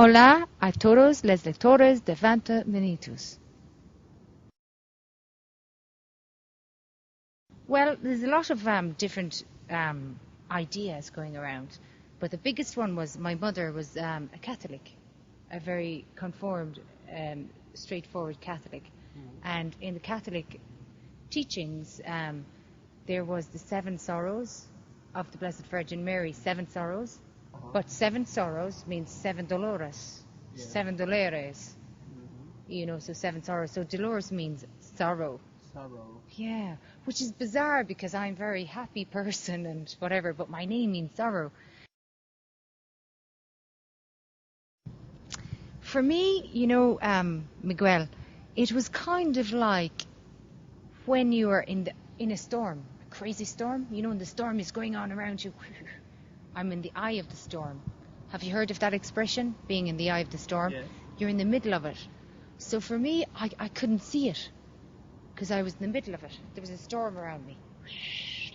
Hola a todos los lectores de 20MINUTOS. Well, there's a lot of different ideas going around, but the biggest one was my mother was a Catholic, a very conformed, straightforward Catholic. And in the Catholic teachings, there was the 7 sorrows of the Blessed Virgin Mary, 7 sorrows. But 7 sorrows means 7 Dolores, 7 Dolores. So 7 sorrows. So Dolores means sorrow. Sorrow. Yeah, which is bizarre because I'm a very happy person and whatever, but my name means sorrow. For me, Miguel, it was kind of like when you are in a storm, a crazy storm, and the storm is going on around you. I'm in the eye of the storm. Have you heard of that expression, being in the eye of the storm? Yes. You're in the middle of it. So for me, I couldn't see it because I was in the middle of it. There was a storm around me,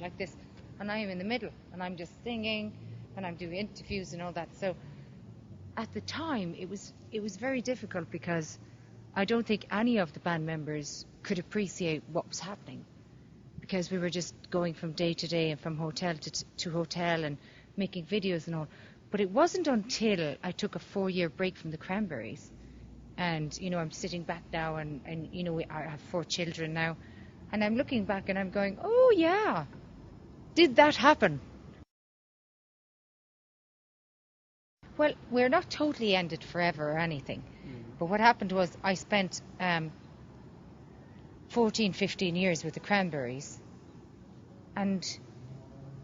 like this, and I am in the middle, and I'm just singing, and I'm doing interviews and all that. So at the time, it was very difficult because I don't think any of the band members could appreciate what was happening because we were just going from day to day and from hotel to hotel and making videos and all. But it wasn't until I took a 4-year break from the Cranberries, and I'm sitting back now, and I have 4 children now, and I'm looking back and I'm going, oh yeah, did that happen? Well, we're not totally ended forever or anything, but what happened was I spent 14-15 years with the Cranberries, and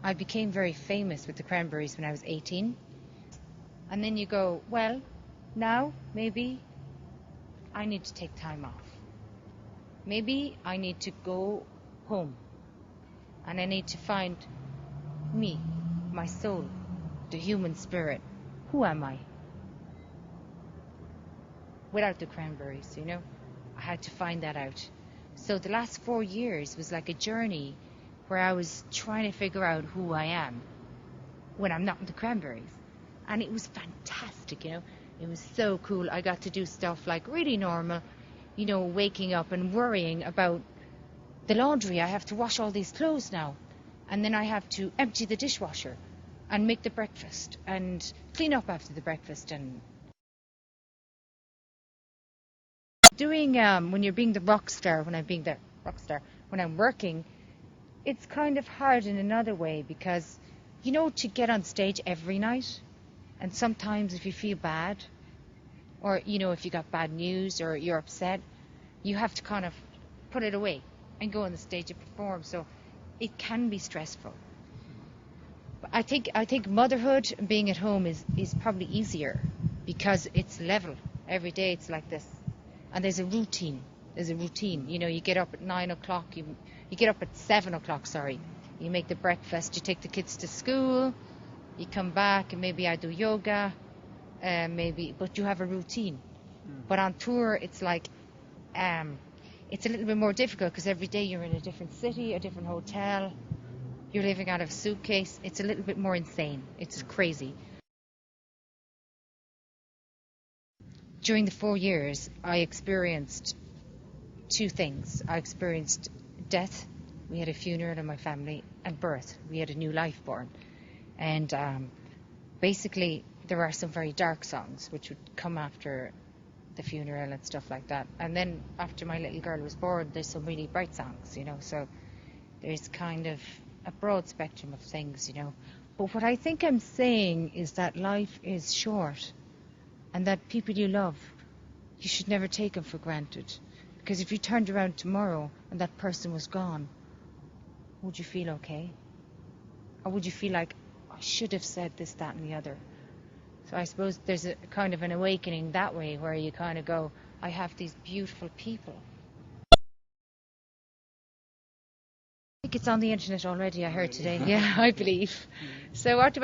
I became very famous with the Cranberries when I was 18. And then you go, well, now maybe I need to take time off. Maybe I need to go home. And I need to find me, my soul, the human spirit. Who am I? Without the Cranberries, I had to find that out. So the last 4 years was like a journey where I was trying to figure out who I am when I'm not in the Cranberries. And it was fantastic, It was so cool. I got to do stuff like really normal, waking up and worrying about the laundry. I have to wash all these clothes now. And then I have to empty the dishwasher and make the breakfast and clean up after the breakfast. And doing, when you're being the rock star, when I'm working, it's kind of hard in another way because, to get on stage every night, and sometimes if you feel bad, or, if you got bad news or you're upset, you have to kind of put it away and go on the stage and perform. So it can be stressful. But I think motherhood and being at home is probably easier because it's level. Every day it's like this. And there's a routine. You get up at 9 o'clock, you get up at 7 o'clock, sorry. You make the breakfast, you take the kids to school, you come back and maybe I do yoga, but you have a routine. But on tour, it's like, it's a little bit more difficult because every day you're in a different city, a different hotel, you're living out of a suitcase. It's a little bit more insane. It's crazy. During the 4 years, I experienced 2 things. I experienced death. We had a funeral in my family, and birth. We had a new life born. And basically, there are some very dark songs which would come after the funeral and stuff like that. And then after my little girl was born, there's some really bright songs, So there's kind of a broad spectrum of things, But what I think I'm saying is that life is short, and that people you love, you should never take them for granted. Because if you turned around tomorrow and that person was gone, would you feel okay? Or would you feel like, I should have said this, that, and the other? So I suppose there's a kind of an awakening that way where you kind of go, I have these beautiful people. I think it's on the internet already, I heard today. Yeah, I believe. So what do